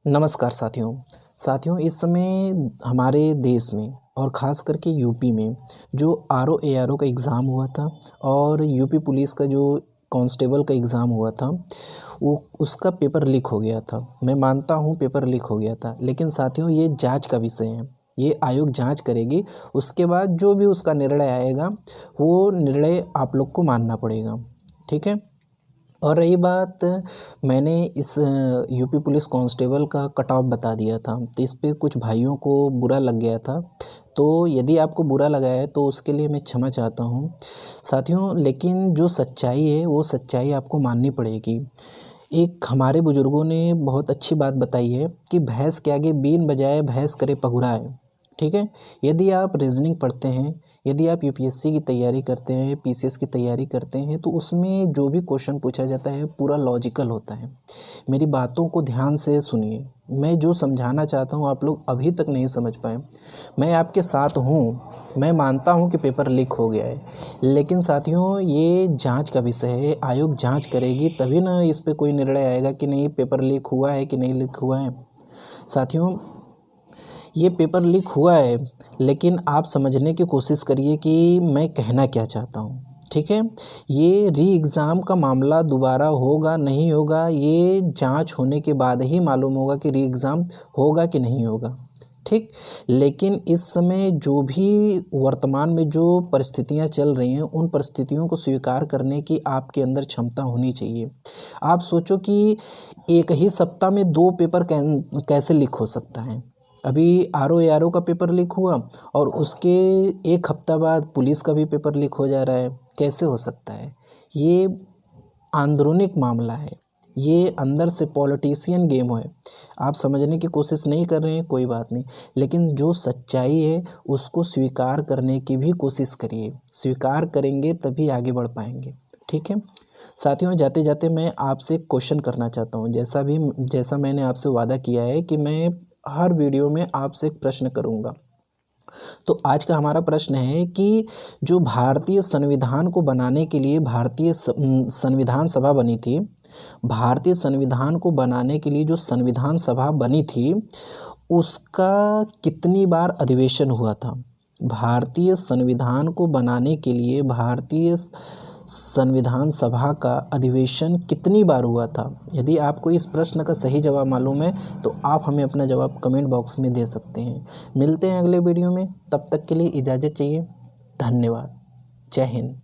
नमस्कार साथियों इस समय हमारे देश में और ख़ास करके यूपी में जो आरओ एआरओ का एग्ज़ाम हुआ था और यूपी पुलिस का जो कांस्टेबल का एग्ज़ाम हुआ था वो उसका पेपर लीक हो गया था। मैं मानता हूँ पेपर लीक हो गया था, लेकिन साथियों ये जांच का विषय है। ये आयोग जांच करेगी, उसके बाद जो भी उसका निर्णय आएगा वो निर्णय आप लोग को मानना पड़ेगा, ठीक है। और रही बात, मैंने इस यूपी पुलिस कांस्टेबल का कट ऑफ बता दिया था, तो इस पे कुछ भाइयों को बुरा लग गया था। तो यदि आपको बुरा लगा है तो उसके लिए मैं क्षमा चाहता हूँ साथियों, लेकिन जो सच्चाई है वो सच्चाई आपको माननी पड़ेगी। एक हमारे बुज़ुर्गों ने बहुत अच्छी बात बताई है कि भैंस के आगे बीन बजाए भैंस करे पगुराए, ठीक है। यदि आप रीजनिंग पढ़ते हैं, यदि आप यूपीएससी की तैयारी करते हैं, पीसीएस की तैयारी करते हैं, तो उसमें जो भी क्वेश्चन पूछा जाता है पूरा लॉजिकल होता है। मेरी बातों को ध्यान से सुनिए, मैं जो समझाना चाहता हूँ आप लोग अभी तक नहीं समझ पाए। मैं आपके साथ हूँ, मैं मानता हूँ कि पेपर लीक हो गया है, लेकिन साथियों ये जांच का विषय है। आयोग जांच करेगी तभी ना इस पे कोई निर्णय आएगा कि नहीं पेपर लीक हुआ है कि नहीं लीक हुआ है। साथियों ये पेपर लीक हुआ है, लेकिन आप समझने की कोशिश करिए कि मैं कहना क्या चाहता हूँ, ठीक है। ये री एग्ज़ाम का मामला दोबारा होगा नहीं होगा, ये जांच होने के बाद ही मालूम होगा कि री एग्ज़ाम होगा कि नहीं होगा, ठीक। लेकिन इस समय जो भी वर्तमान में जो परिस्थितियां चल रही हैं, उन परिस्थितियों को स्वीकार करने की आपके अंदर क्षमता होनी चाहिए। आप सोचो कि एक ही सप्ताह में 2 पेपर कैसे लीक हो सकता है। अभी आरओ एआरओ का पेपर लीक हुआ और उसके एक हफ्ता बाद पुलिस का भी पेपर लीक हो जा रहा है, कैसे हो सकता है। ये आंदरूनिक मामला है, ये अंदर से पॉलिटिशियन गेम है। आप समझने की कोशिश नहीं कर रहे हैं, कोई बात नहीं, लेकिन जो सच्चाई है उसको स्वीकार करने की भी कोशिश करिए। स्वीकार करेंगे तभी आगे बढ़ पाएंगे, ठीक है। साथियों जाते जाते मैं आपसे क्वेश्चन करना चाहता हूँ, जैसा मैंने आपसे वादा किया है कि मैं हर वीडियो में आपसे एक प्रश्न करूँगा। तो आज का हमारा प्रश्न है कि जो भारतीय संविधान को बनाने के लिए भारतीय संविधान सभा बनी थी, भारतीय संविधान को बनाने के लिए जो संविधान सभा बनी थी उसका कितनी बार अधिवेशन हुआ था। भारतीय संविधान को बनाने के लिए भारतीय संविधान सभा का अधिवेशन कितनी बार हुआ था। यदि आपको इस प्रश्न का सही जवाब मालूम है तो आप हमें अपना जवाब कमेंट बॉक्स में दे सकते हैं। मिलते हैं अगले वीडियो में, तब तक के लिए इजाज़त चाहिए। धन्यवाद। जय हिंद।